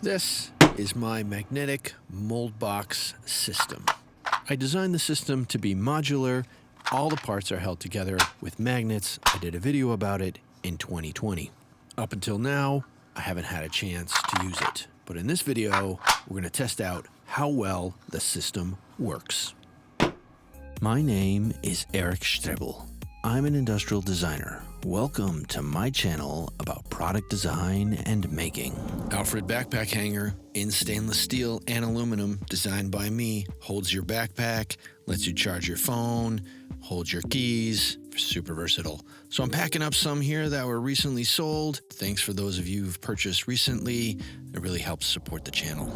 This is my magnetic mold box system. I designed the system to be modular. All the parts are held together with magnets. I did a video about it in 2020. Up until now, I haven't had a chance to use it. But in this video, we're going to test out how well the system works. My name is Eric Strebel. I'm an industrial designer. Welcome to my channel about product design and making. Alfred backpack hanger in stainless steel and aluminum, designed by me, holds your backpack, lets you charge your phone, holds your keys, super versatile. So I'm packing up some here that were recently sold. Thanks for those of you who've purchased recently. It really helps support the channel.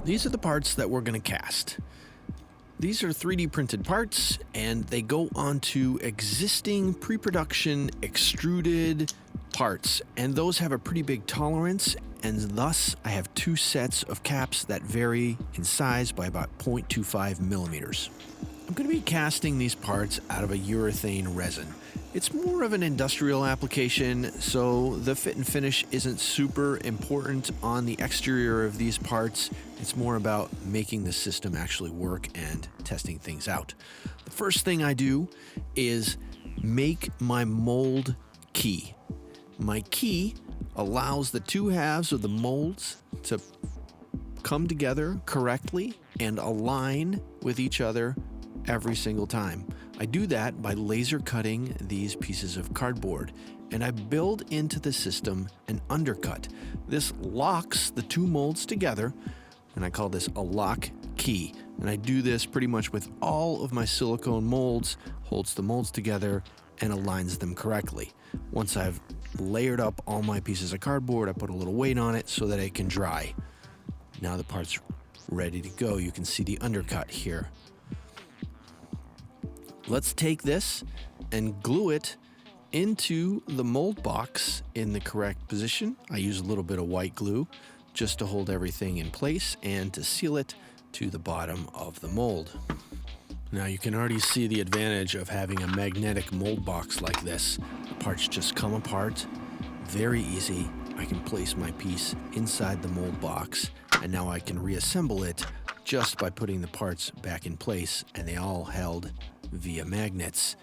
These are the parts that we're going to cast. These are 3D printed parts, and they go onto existing pre-production extruded parts, and those have a pretty big tolerance, and thus I have two sets of caps that vary in size by about 0.25 millimeters. I'm going to be casting these parts out of a urethane resin. It's more of an industrial application, so the fit and finish isn't super important on the exterior of these parts. It's more about making the system actually work and testing things out. The first thing I do is make my mold key. My key allows the two halves of the molds to come together correctly and align with each other every single time. I do that by laser cutting these pieces of cardboard, and I build into the system an undercut. This locks the two molds together, and I call this a lock key. And I do this pretty much with all of my silicone molds, holds the molds together and aligns them correctly. Once I've layered up all my pieces of cardboard, I put a little weight on it so that it can dry. Now the part's ready to go. You can see the undercut here. Let's take this and glue it into the mold box in the correct position. I use a little bit of white glue just to hold everything in place and to seal it to the bottom of the mold. Now you can already see the advantage of having a magnetic mold box like this. The parts just come apart, very easy. I can place my piece inside the mold box, and now I can reassemble it just by putting the parts back in place, and they all held via magnets.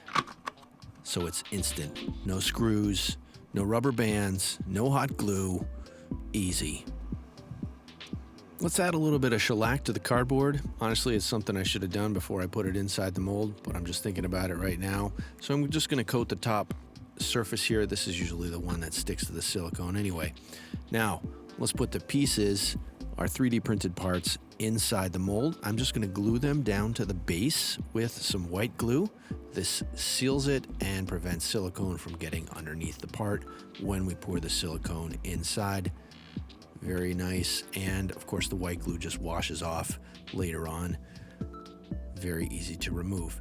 So it's instant. No screws, no rubber bands, no hot glue, easy. Let's add a little bit of shellac to the cardboard. Honestly, it's something I should have done before I put it inside the mold, but I'm just thinking about it right now. So I'm just going to coat the top surface here. This is usually the one that sticks to the silicone anyway. Now, let's put the pieces, our 3D printed parts, inside the mold. I'm just going to glue them down to the base with some white glue. This seals it and prevents silicone from getting underneath the part when we pour the silicone inside. Very nice. And of course the white glue just washes off later on. Very easy to remove.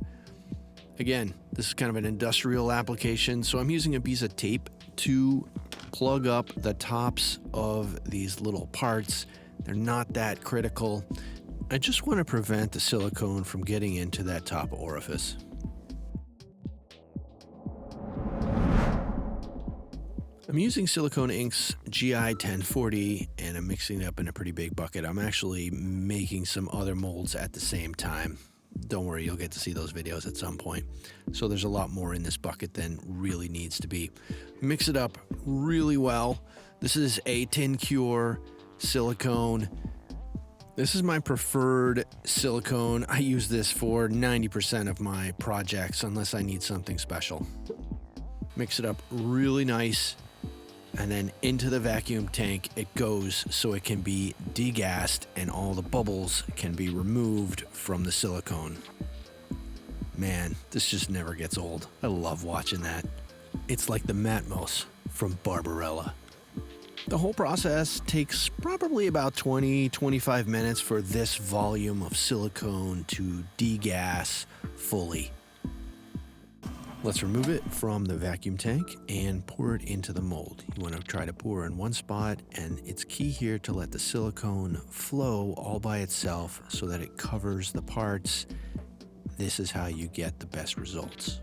Again, this is kind of an industrial application, so I'm using a piece of tape to plug up the tops of these little parts. They're not that critical. I just want to prevent the silicone from getting into that top orifice. I'm using Silicone Inc.'s GI 1040, and I'm mixing it up in a pretty big bucket. I'm actually making some other molds at the same time. Don't worry, you'll get to see those videos at some point. So there's a lot more in this bucket than really needs to be. Mix it up really well. This is a tin cure silicone. This is my preferred silicone. I use this for 90% of my projects unless I need something special. Mix it up really nice, and then into the vacuum tank it goes so it can be degassed and all the bubbles can be removed from the silicone. Man, this just never gets old. I love watching that. It's like the Matmos from Barbarella. The whole process takes probably about 20-25 minutes for this volume of silicone to degas fully. Let's remove it from the vacuum tank and pour it into the mold. You want to try to pour in one spot, and it's key here to let the silicone flow all by itself so that it covers the parts. This is how you get the best results.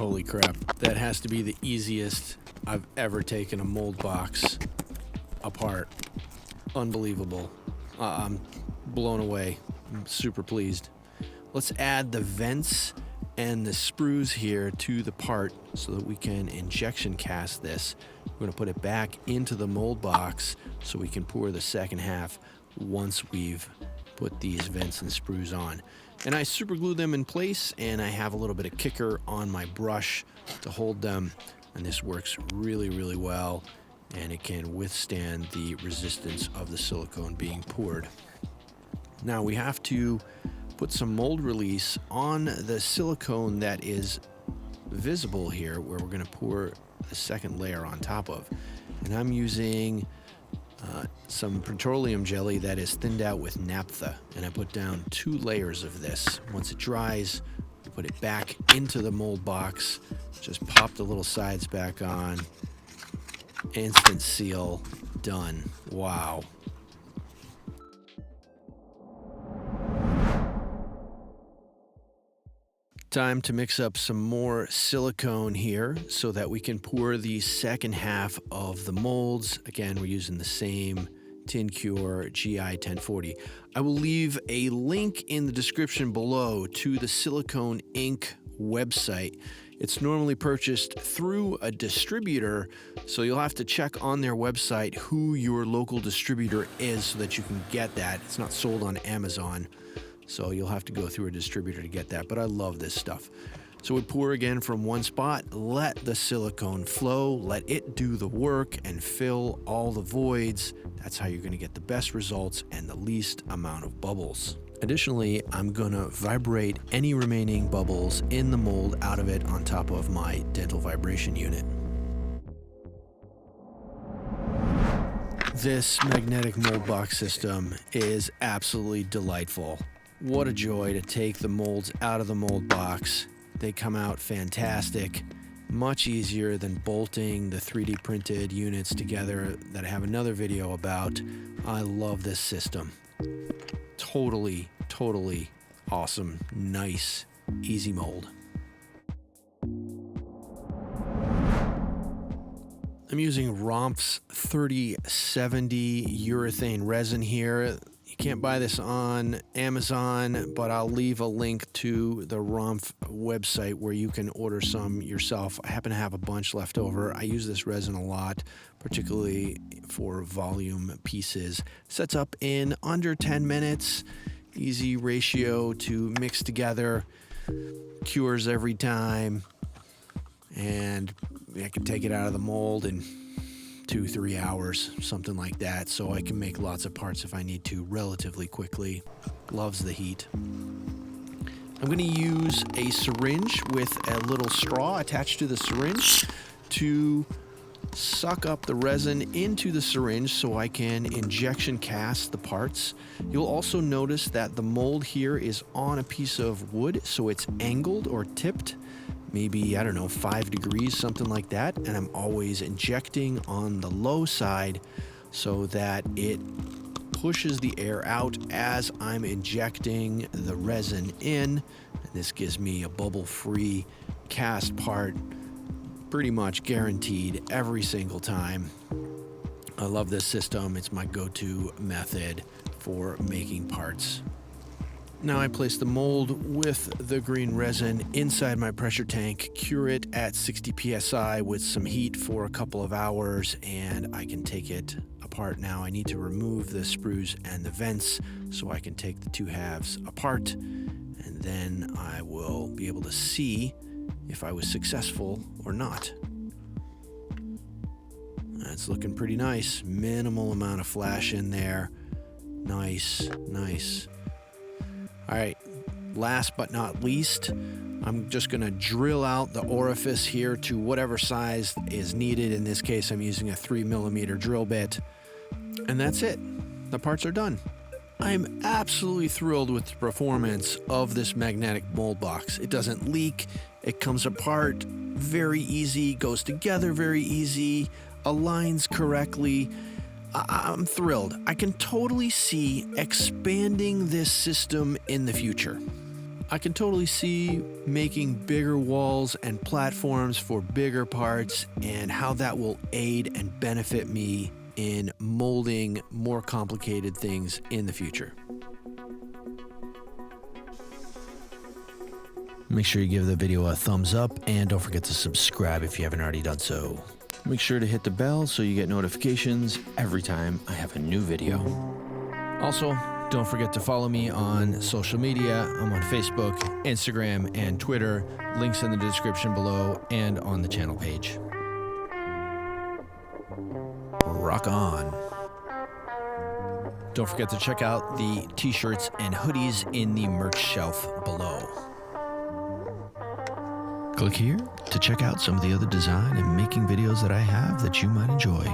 Holy crap, that has to be the easiest I've ever taken a mold box apart. Unbelievable. I'm blown away. I'm super pleased. Let's add the vents and the sprues here to the part so that we can injection cast this. We're going to put it back into the mold box so we can pour the second half once we've put these vents and sprues on. And I super glue them in place, and I have a little bit of kicker on my brush to hold them, and this works really, really well, and it can withstand the resistance of the silicone being poured. Now we have to put some mold release on the silicone that is visible here, where we're going to pour the second layer on top of. And I'm using some petroleum jelly that is thinned out with naphtha, and I put down 2 layers of this. Once it dries, we put it back into the mold box, just pop the little sides back on, instant seal, done. Wow. Time to mix up some more silicone here so that we can pour the second half of the molds. Again, we're using the same TinCure GI 1040. I will leave a link in the description below to the Silicone Inc website. It's normally purchased through a distributor, so you'll have to check on their website who your local distributor is so that you can get that. It's not sold on Amazon, so you'll have to go through a distributor to get that, but I love this stuff. So we pour again from one spot, let the silicone flow, let it do the work and fill all the voids. That's how you're going to get the best results and the least amount of bubbles. Additionally, I'm going to vibrate any remaining bubbles in the mold out of it on top of my dental vibration unit. This magnetic mold box system is absolutely delightful. What a joy to take the molds out of the mold box. They come out fantastic, much easier than bolting the 3D printed units together that I have another video about. I love this system. Totally awesome, nice, easy mold. I'm using Rampf's 3070 urethane resin here. You can't buy this on Amazon, but I'll leave a link to the Rampf website where you can order some yourself. I happen to have a bunch left over. I use this resin a lot, particularly for volume pieces. Sets up in under 10 minutes. Easy ratio to mix together. Cures every time. And I can take it out of the mold in 2-3 hours, something like that, so I can make lots of parts if I need to relatively quickly. Loves the heat. I'm going to use a syringe with a little straw attached to the syringe to suck up the resin into the syringe so I can injection cast the parts. You'll also notice that the mold here is on a piece of wood, so it's angled or tipped. Maybe, I don't know, 5 degrees, something like that. And I'm always injecting on the low side so that it pushes the air out as I'm injecting the resin in. And this gives me a bubble-free cast part, pretty much guaranteed every single time. I love this system. It's my go-to method for making parts. Now I place the mold with the green resin inside my pressure tank, cure it at 60 psi with some heat for a couple of hours, and I can take it apart now. I need to remove the sprues and the vents so I can take the 2 halves apart, and then I will be able to see if I was successful or not. That's looking pretty nice. Minimal amount of flash in there. Nice. All right, last but not least, I'm just going to drill out the orifice here to whatever size is needed. In this case, I'm using a 3mm drill bit, and that's it. The parts are done. I'm absolutely thrilled with the performance of this magnetic mold box. It doesn't leak, it comes apart very easy, goes together very easy, aligns correctly. I'm thrilled. I can totally see expanding this system in the future. I can totally see making bigger walls and platforms for bigger parts and how that will aid and benefit me in molding more complicated things in the future. Make sure you give the video a thumbs up and don't forget to subscribe if you haven't already done so. Make sure to hit the bell so you get notifications every time I have a new video. Also, don't forget to follow me on social media. I'm on Facebook, Instagram, and Twitter. Links in the description below and on the channel page. Rock on. Don't forget to check out the t-shirts and hoodies in the merch shelf below. Click here to check out some of the other design and making videos that I have that you might enjoy.